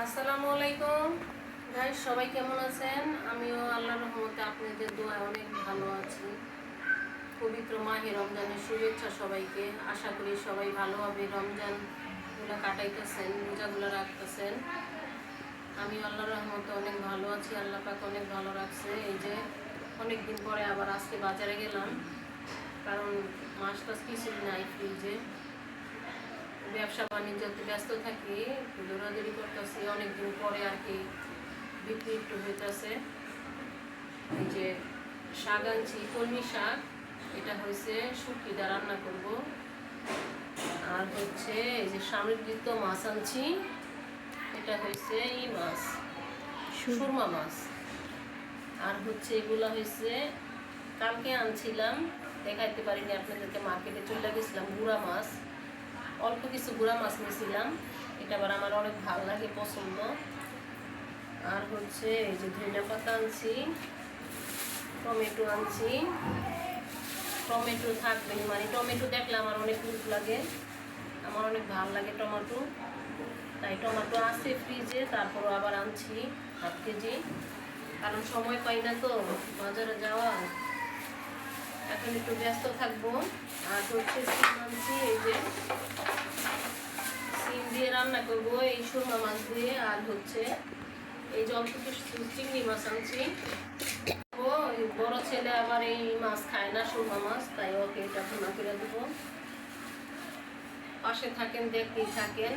আসসালামু আলাইকুম গাইস, সবাই কেমন আছেন? আমিও আল্লাহর রহমতে আপনাদের দোয়ায় অনেক ভালো আছি। পবিত্র মাহে রমজানের শুভেচ্ছা সবাইকে। আশা করি সবাই ভালোভাবে রমজানগুলো কাটাইতেছেন, রোজাগুলো রাখতেছেন। আমি আল্লাহর রহমতে অনেক ভালো আছি, আল্লাহ পাক অনেক ভালো রাখছে। এই যে অনেক দিন পরে আবার আজকে বাজারে গেলাম, কারণ মাছ টাছ কিছুই নাই ফ্রিজে। ব্যবসা বাণিজ্যতে ব্যস্ত থাকি, দৌড়াদৌড়ি করতেছি। অনেকদিন পরে আর কি বিক্রি একটু হইতেছে। এই যে শাক আনছি, কলমি শাক, এটা হয়েছে শুটকি দিয়ে রান্না করব। আর হচ্ছে এই যে সামুদ্রিক মাছ আনছি, এটা হয়েছে ই মাছ, সুরমা মাছ। আর হচ্ছে এগুলা হয়েছে কালকে আনছিলাম, দেখাইতে পারিনি আপনাদেরকে, মার্কেটে চলে গেছিলাম। গুড়া মাছ, অল্প কিছু গুঁড়া মাছ নিয়েছিলাম, এটা আবার আমার অনেক ভালো লাগে, পছন্দ। আর হচ্ছে এই যে ধনিয়া পাতা আনছি, টমেটো আনছি। টমেটো থাকবে মানে টমেটো দেখলে আমার অনেক লুক লাগে, আমার অনেক ভালো লাগে টমেটো, তাই টমেটো আছে ফ্রিজে। তারপরও আবার আনছি 1/2 কেজি, কারণ সময় পাই না তো বাজারে যাওয়া, এখন একটু ব্যস্ত থাকবো। আর হচ্ছে সিম আনছি, এই যে সিম দিয়ে রান্না করবো এই সুরমা মাছ দিয়ে। আর হচ্ছে এই যে অল্প কিছু চিংড়ি মাছ আনছি। ও বড় ছেলে আবার এই মাছ খায় না, সুরমা মাছ, তাই ওকে এটা ভুনা করে দেবো। পাশে থাকেন, দেখতেই থাকেন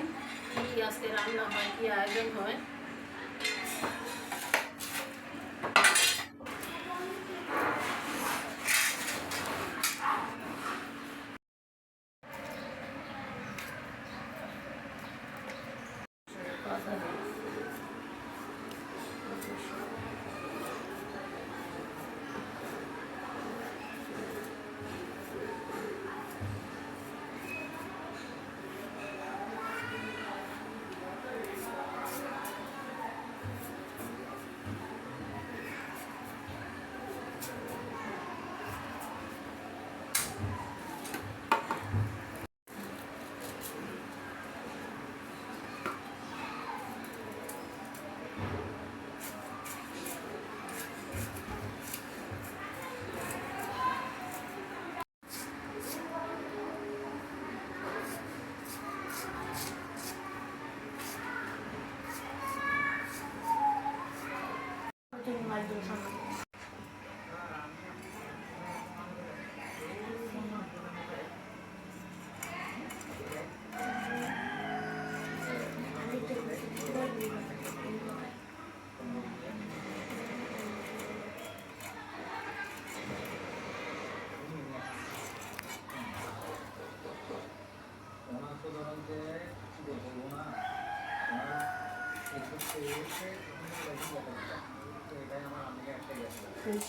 কি আজকে রান্না হয়, কি আয়োজন হয়।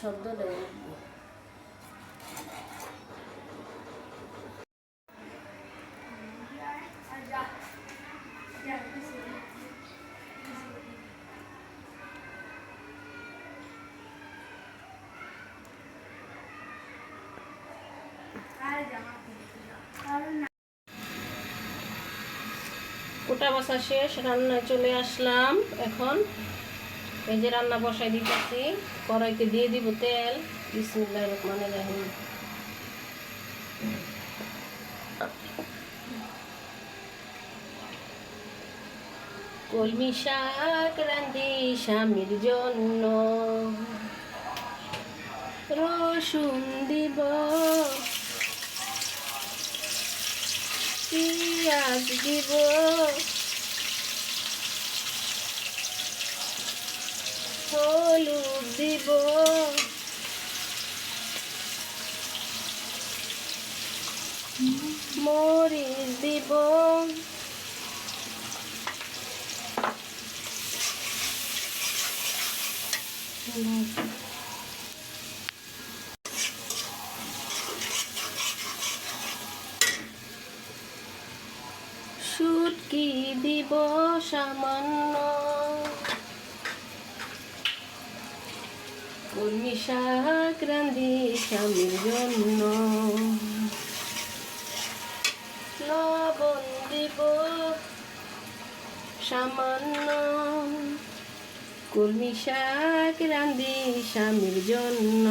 শব্দ দেয় কোটা বাসা শেষ, রান্নায় চলে আসলাম। এখন এই যে রান্না বসাই দিতেছি, কড়াইতে দিয়ে দিব তেল। বিসমিল্লাহির রহমানির রহিম। কলমি শাক রাঁধি স্বামীর জন্য, রসুন দিব, পেঁয়াজ দিব, হলুদ দিব, মরিচ দিব, শুটকি দিব সামান্য, কলমি শাক রাঁধি স্বামীর জন্য, লবণ দিব সামান্য কলমি শাক রান্ধি স্বামীর জন্য।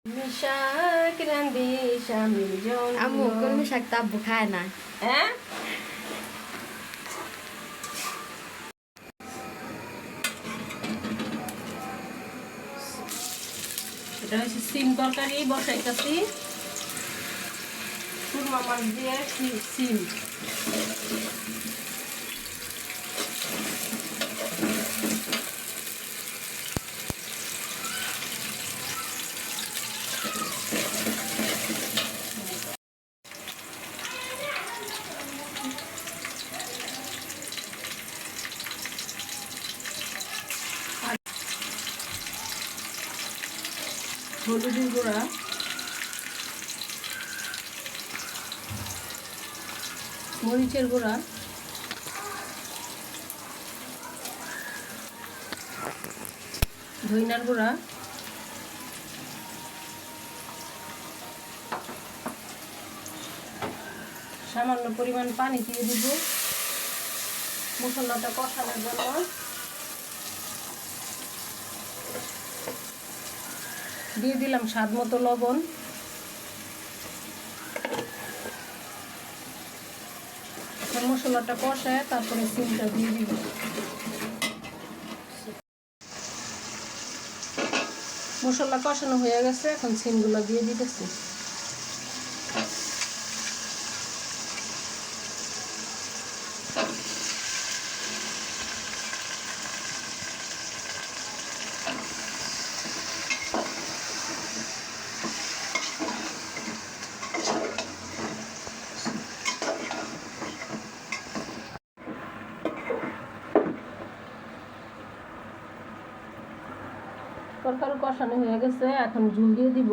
কলমি শাক রান্ধি স্বামীর জন্য। আম্মু কলমি শাক তো আব্বু খায় না। হ্যাঁ, এটা হচ্ছে সিম তরকারি বসাইতেছি, সুরমা মাছ দিয়ে সিম। হলুদের গুঁড়া, মরিচের গুঁড়া, ধইনার গুঁড়া, সামান্য পরিমাণ পানি দিয়ে দিব মশলাটা কষানোর জন্য। দিয়ে দিলাম স্বাদ মতো লবণ। এখন মশলাটা কষায় তারপরে সিমটা দিয়ে দিব। মশলা কষানো হয়ে গেছে, এখন সিমগুলো দিয়ে দিতেছি। তরকারি কষানো হয়ে গেছে, এখন ঝুল দিয়ে দিব।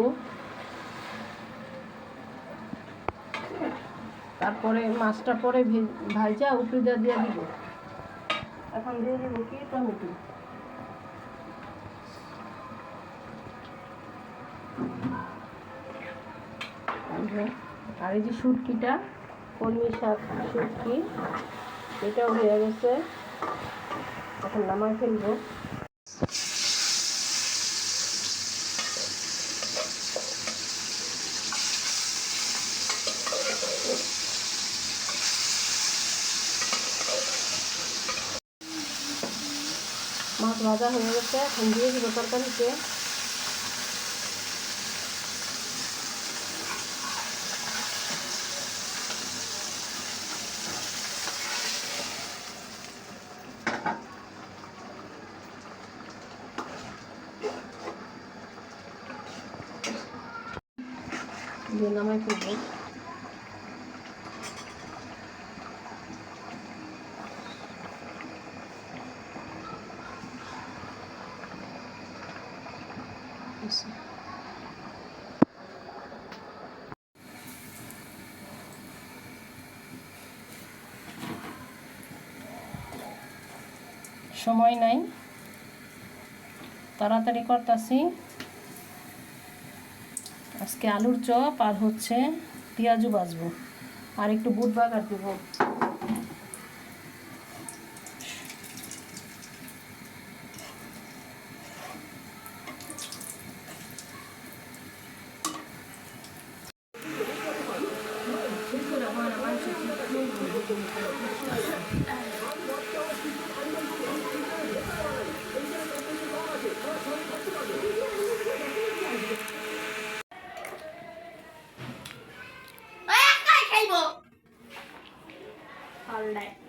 তারপরে মাছটা পরে ভাজা উপরে দিয়ে দিব। এখন দিয়ে দিব কি টমেটো। আর এই যে শুটকিটা, কলমি শাক শুটকি, এটাও হয়ে গেছে, এখন নামাই ফেলবো। মাছ ভাজা হয়ে গেছে, এখন দিয়ে দিব তরকারিতে। দিয়ে নামাই ফেলবো। সময় নাই, তাড়াতাড়ি করতেছি। আজকে আলুর চপ আর হচ্ছে পেঁয়াজু ভাজবো, আর একটু বুট বাগার দেবো। All right.